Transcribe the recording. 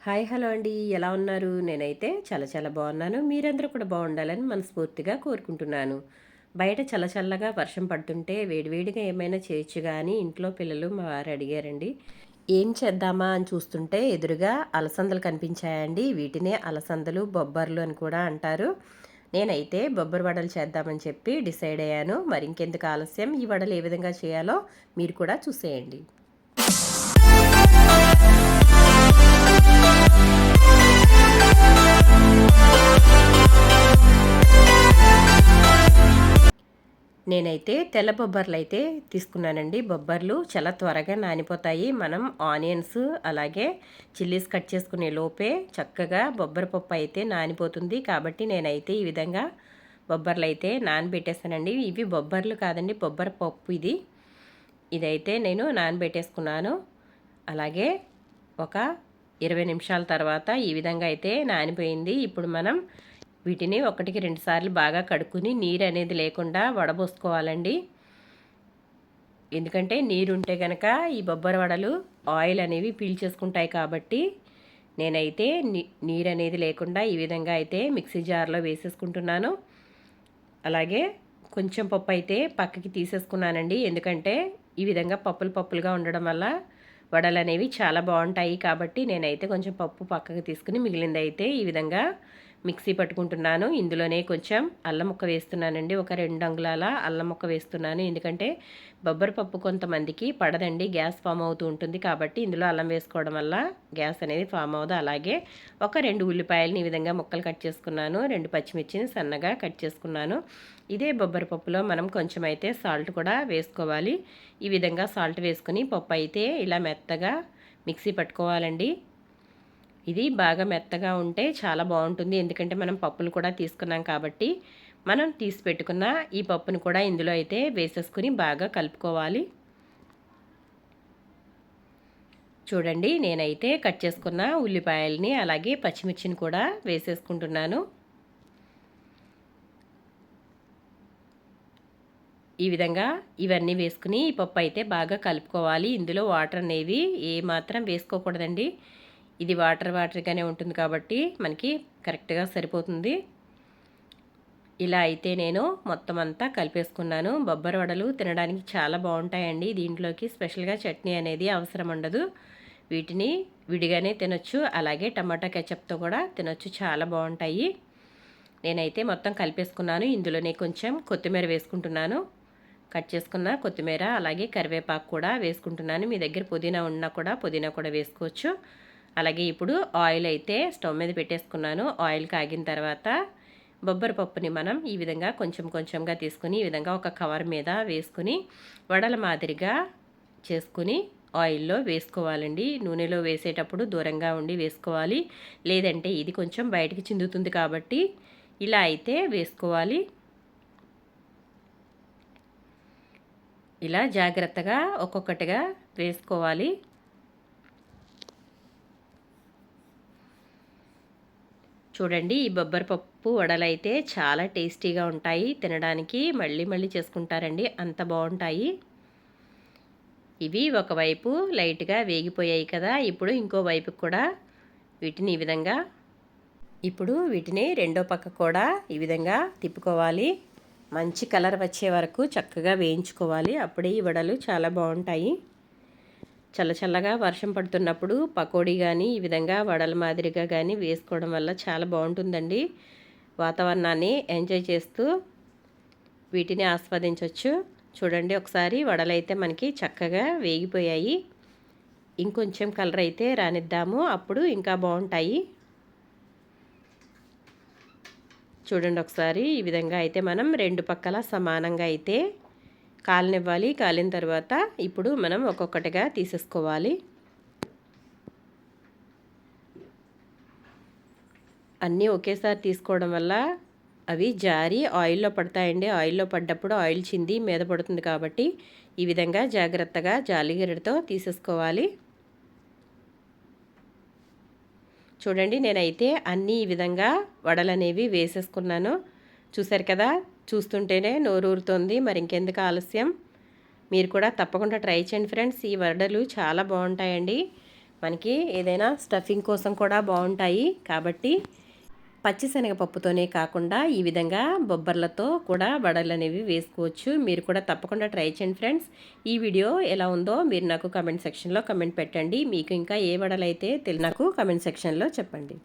Hi hello అండి. ఎలా ఉన్నారు? నేనైతే చాలా చాలా బాగున్నాను. మీరందరూ కూడా బాగుండాలని మనస్ఫూర్తిగా కోరుకుంటున్నాను. బయట చల్లగా వర్షం పడుతుంటే వేడివేడిగా ఏమైనా చేయొచ్చుగా అని ఇంట్లో పిల్లలు మా వారు అడిగారండి. ఏం చేద్దామా అని చూస్తుంటే ఎదురుగా అలసందలు కనిపించాయండి. వీటినే అలసందలు, బొబ్బర్లు అని కూడా అంటారు. నేనైతే బొబ్బరి వడలు చేద్దామని చెప్పి డిసైడ్ అయ్యాను. మరి ఇంకెందుకు ఆలస్యం, ఈ వడలు ఏ విధంగా చేయాలో మీరు కూడా చూసేయండి. నేనైతే తెల్ల బొబ్బర్లు అయితే తీసుకున్నానండి. బొబ్బర్లు చాలా త్వరగా నానిపోతాయి. మనం ఆనియన్స్ అలాగే చిల్లీస్ కట్ చేసుకునే లోపే చక్కగా బొబ్బరి పప్పు అయితే నానిపోతుంది. కాబట్టి నేనైతే ఈ విధంగా బొబ్బర్లు అయితే నానబెట్టేసానండి. ఇవి బొబ్బర్లు కాదండి, బొబ్బరి పప్పు ఇది. ఇదైతే నేను నానబెట్టేసుకున్నాను. అలాగే ఒక 20 నిమిషాల తర్వాత ఈ విధంగా అయితే నానిపోయింది. ఇప్పుడు మనం వీటిని 1కి 2 సార్లు బాగా కడుక్కుని నీరు అనేది లేకుండా వడబోసుకోవాలండి. ఎందుకంటే నీరుంటే కనుక ఈ బొబ్బరి వడలు ఆయిల్ అనేవి పీల్చేసుకుంటాయి. కాబట్టి నేనైతే నీరు అనేది లేకుండా ఈ విధంగా అయితే మిక్సీ జార్లో వేసేసుకుంటున్నాను. అలాగే కొంచెం పప్పు అయితే పక్కకి తీసేసుకున్నానండి. ఎందుకంటే ఈ విధంగా పప్పులుగా ఉండడం వల్ల వడలు అనేవి చాలా బాగుంటాయి. కాబట్టి నేనైతే కొంచెం పప్పు పక్కకు తీసుకుని మిగిలిందైతే ఈ విధంగా మిక్సీ పట్టుకుంటున్నాను. ఇందులోనే కొంచెం అల్లం ముక్క వేస్తున్నానండి. ఒక 2 అంగుళాల అల్లం ముక్క వేస్తున్నాను. ఎందుకంటే బొబ్బరి పప్పు కొంతమందికి పడదండి, గ్యాస్ ఫామ్ అవుతూ ఉంటుంది. కాబట్టి ఇందులో అల్లం వేసుకోవడం వల్ల గ్యాస్ అనేది ఫామ్ అవ్వదు. అలాగే ఒక 2 ఉల్లిపాయలని ఈ విధంగా ముక్కలు కట్ చేసుకున్నాను. 2 పచ్చిమిర్చిని సన్నగా కట్ చేసుకున్నాను. ఇదే బొబ్బరి పప్పులో మనం కొంచెం అయితే సాల్ట్ కూడా వేసుకోవాలి. ఈ విధంగా సాల్ట్ వేసుకుని పప్పు అయితే ఇలా మెత్తగా మిక్సీ పట్టుకోవాలండి. ఇది బాగా మెత్తగా ఉంటే చాలా బాగుంటుంది. ఎందుకంటే మనం పప్పులు కూడా తీసుకున్నాం కాబట్టి మనం తీసి పెట్టుకున్న ఈ పప్పును కూడా ఇందులో అయితే వేసేసుకుని బాగా కలుపుకోవాలి. చూడండి, నేనైతే కట్ చేసుకున్న ఉల్లిపాయలని అలాగే పచ్చిమిర్చిని కూడా వేసేసుకుంటున్నాను. ఈ విధంగా ఇవన్నీ వేసుకుని ఈ పప్పు అయితే బాగా కలుపుకోవాలి. ఇందులో వాటర్ అనేవి ఏమాత్రం వేసుకోకూడదండి. ఇది వాటర్గానే ఉంటుంది కాబట్టి మనకి కరెక్ట్గా సరిపోతుంది. ఇలా అయితే నేను మొత్తం అంతా కలిపేసుకున్నాను. బొబ్బరి వడలు తినడానికి చాలా బాగుంటాయండి. దీంట్లోకి స్పెషల్గా చట్నీ అనేది అవసరం ఉండదు. వీటిని విడిగానే తినొచ్చు, అలాగే టమాటా కెచప్తో కూడా తినొచ్చు, చాలా బాగుంటాయి. నేనైతే మొత్తం కలిపేసుకున్నాను. ఇందులోనే కొంచెం కొత్తిమీర వేసుకుంటున్నాను. కట్ చేసుకున్న కొత్తిమీర అలాగే కరివేపాకు కూడా వేసుకుంటున్నాను. మీ దగ్గర పుదీనా ఉన్నా కూడా పుదీనా కూడా వేసుకోవచ్చు. అలాగే ఇప్పుడు ఆయిల్ అయితే స్టవ్ మీద పెట్టేసుకున్నాను. ఆయిల్ కాగిన తర్వాత బొబ్బరి పప్పుని మనం ఈ విధంగా కొంచెంగా తీసుకుని ఈ విధంగా ఒక కవర్ మీద వేసుకుని వడల మాదిరిగా చేసుకుని ఆయిల్లో వేసుకోవాలండి. నూనెలో వేసేటప్పుడు దూరంగా ఉండి వేసుకోవాలి, లేదంటే ఇది కొంచెం బయటికి చిందుతుంది. కాబట్టి ఇలా అయితే వేసుకోవాలి. ఇలా జాగ్రత్తగా ఒక్కొక్కటిగా వేసుకోవాలి. చూడండి, ఈ బొబ్బరి పప్పు వడలైతే చాలా టేస్టీగా ఉంటాయి. తినడానికి మళ్ళీ చేసుకుంటారండి, అంత బాగుంటాయి. ఇవి ఒకవైపు లైట్గా వేగిపోయాయి కదా. ఇప్పుడు ఇంకో వైపుకి కూడా వీటిని ఈ విధంగా వీటిని రెండో పక్క కూడా ఈ విధంగా తిప్పుకోవాలి. మంచి కలర్ వచ్చే వరకు చక్కగా వేయించుకోవాలి. అప్పుడే ఈ వడలు చాలా బాగుంటాయి. చల్లగా వర్షం పడుతున్నప్పుడు పకోడీ కానీ ఈ విధంగా వడల మాదిరిగా కానీ వేసుకోవడం వల్ల చాలా బాగుంటుందండి. వాతావరణాన్ని ఎంజాయ్ చేస్తూ వీటిని ఆస్వాదించవచ్చు. చూడండి, ఒకసారి వడలైతే మనకి చక్కగా వేగిపోయాయి. ఇంకొంచెం కలర్ అయితే రానిద్దాము, అప్పుడు ఇంకా బాగుంటాయి. చూడండి, ఒకసారి ఈ విధంగా అయితే మనం రెండు పక్కల సమానంగా అయితే కాలనివ్వాలి. కాలిన తర్వాత ఇప్పుడు మనం ఒక్కొక్కటిగా తీసేసుకోవాలి. అన్నీ ఒకేసారి తీసుకోవడం వల్ల అవి జారి ఆయిల్లో పడతాయండి. ఆయిల్లో పడ్డప్పుడు ఆయిల్ చింది మీద పడుతుంది. కాబట్టి ఈ విధంగా జాగ్రత్తగా జాలిగరిటతో తీసేసుకోవాలి. చూడండి, నేనైతే అన్నీ ఈ విధంగా వడలనేవి వేసేసుకున్నాను. చూసారు కదా, చూస్తుంటేనే నోరూరుతోంది. మరి ఇంకెందుకు ఆలస్యం, మీరు కూడా తప్పకుండా ట్రై చేయండి ఫ్రెండ్స్. ఈ వడలు చాలా బాగుంటాయండి. మనకి ఏదైనా స్టఫింగ్ కోసం కూడా బాగుంటాయి. కాబట్టి పచ్చిశనగపప్పుతోనే కాకుండా ఈ విధంగా బొబ్బర్లతో కూడా వడలు అనేవి వేసుకోవచ్చు. మీరు కూడా తప్పకుండా ట్రై చేయండి ఫ్రెండ్స్. ఈ వీడియో ఎలా ఉందో మీరు నాకు కమెంట్ సెక్షన్లో కమెంట్ పెట్టండి. మీకు ఇంకా ఏ వడలైతే నాకు కమెంట్ సెక్షన్లో చెప్పండి.